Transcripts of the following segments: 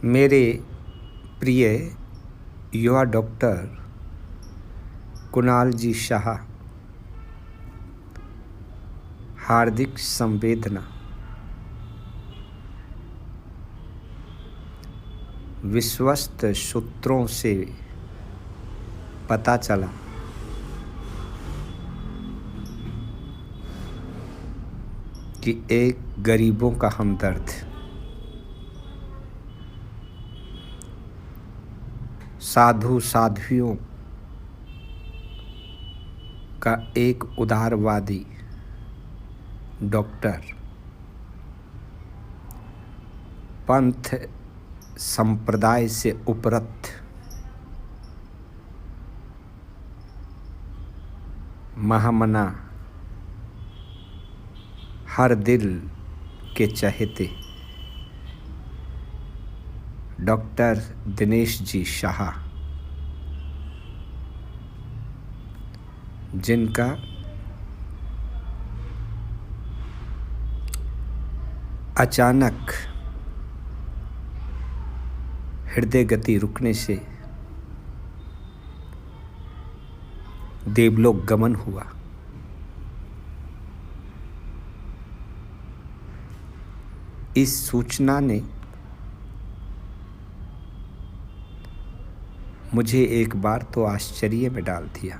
मेरे प्रिय युवा डॉक्टर कुणाल जी शाह, हार्दिक संवेदना। विश्वस्त सूत्रों से पता चला कि एक गरीबों का हमदर्द, साधु साध्वियों का एक उदारवादी डॉक्टर, पंथ संप्रदाय से उपरत महामना, हर दिल के चहेते डॉक्टर दिनेश जी शाह, जिनका अचानक हृदय गति रुकने से देवलोक गमन हुआ। इस सूचना ने मुझे एक बार तो आश्चर्य में डाल दिया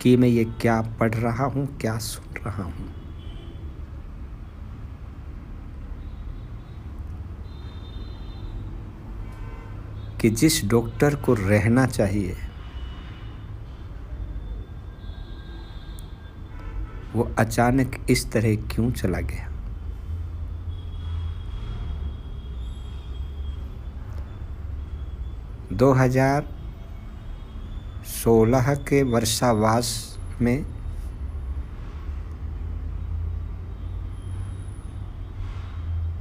कि मैं ये क्या पढ़ रहा हूँ, क्या सुन रहा हूँ। कि जिस डॉक्टर को रहना चाहिए वो अचानक इस तरह क्यों चला गया। दो 2016 के वर्षावास में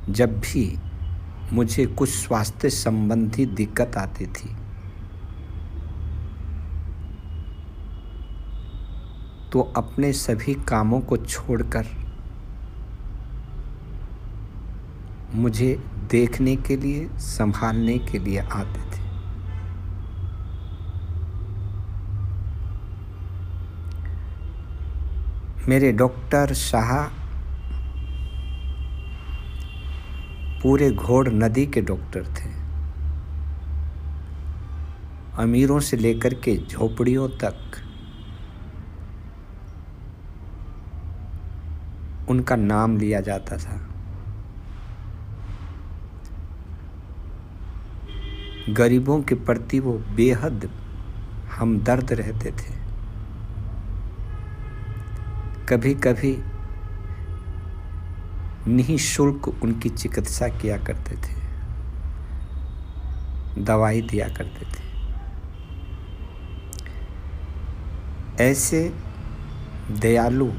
जब भी मुझे कुछ स्वास्थ्य संबंधी दिक्कत आती थी तो अपने सभी कामों को छोड़कर मुझे देखने के लिए, संभालने के लिए आते थे। मेरे डॉक्टर शाह पूरे घोड़ नदी के डॉक्टर थे। अमीरों से लेकर के झोपड़ियों तक उनका नाम लिया जाता था। गरीबों के प्रति वो बेहद हमदर्द रहते थे। कभी कभी निःशुल्क उनकी चिकित्सा किया करते थे, दवाई दिया करते थे। ऐसे दयालु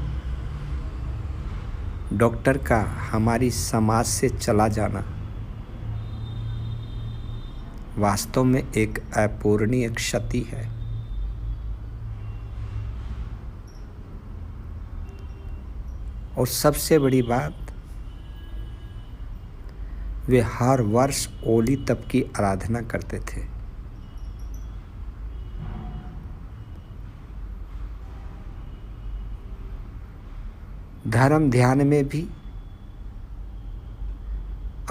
डॉक्टर का हमारी समाज से चला जाना वास्तव में एक अपूरणीय क्षति है। और सबसे बड़ी बात, वे हर वर्ष ओली तप की आराधना करते थे। धर्म ध्यान में भी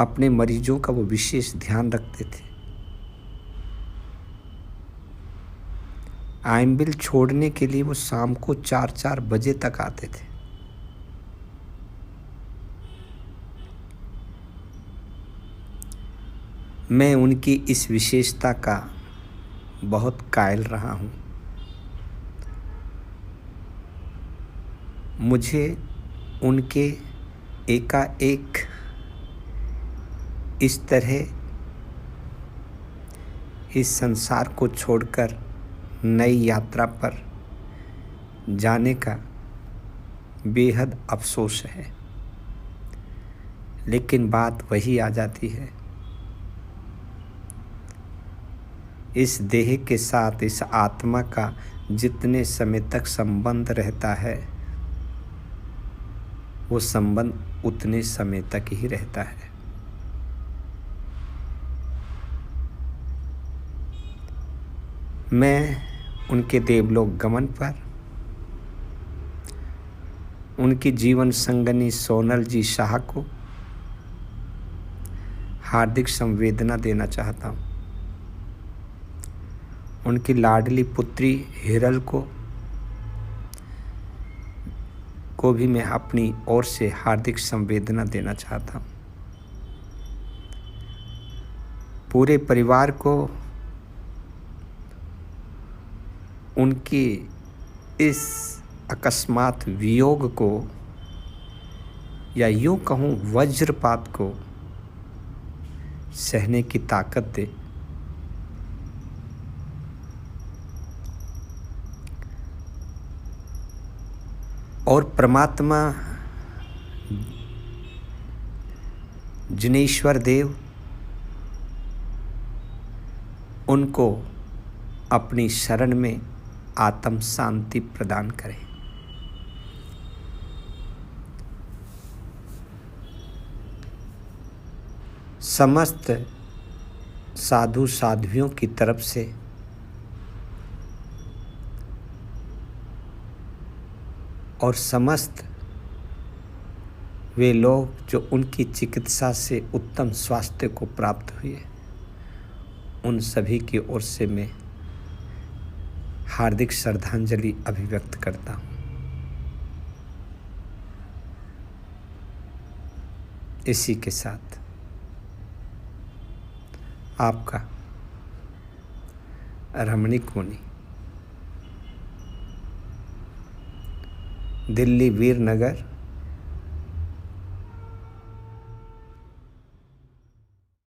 अपने मरीजों का वो विशेष ध्यान रखते थे। आइंबिल छोड़ने के लिए वो शाम को 4-4 बजे तक आते थे। मैं उनकी इस विशेषता का बहुत कायल रहा हूँ। मुझे उनके एकाएक इस तरह इस संसार को छोड़कर नई यात्रा पर जाने का बेहद अफसोस है। लेकिन बात वही आ जाती है, इस देह के साथ इस आत्मा का जितने समय तक संबंध रहता है वो संबंध उतने समय तक ही रहता है। मैं उनके देवलोक गमन पर उनकी जीवन संगनी सोनल जी शाह को हार्दिक संवेदना देना चाहता हूँ। उनकी लाडली पुत्री हिरल को भी मैं अपनी ओर से हार्दिक संवेदना देना चाहता हूँ। पूरे परिवार को उनके इस अकस्मात वियोग को, या यूँ कहूँ वज्रपात को, सहने की ताकत दे। और परमात्मा जिनेश्वर देव उनको अपनी शरण में आत्म शांति प्रदान करे। समस्त साधु साध्वियों की तरफ से और समस्त वे लोग जो उनकी चिकित्सा से उत्तम स्वास्थ्य को प्राप्त हुए, उन सभी की ओर से मैं हार्दिक श्रद्धांजलि अभिव्यक्त करता हूँ। इसी के साथ आपका रमणीक मुनि, दिल्ली वीरनगर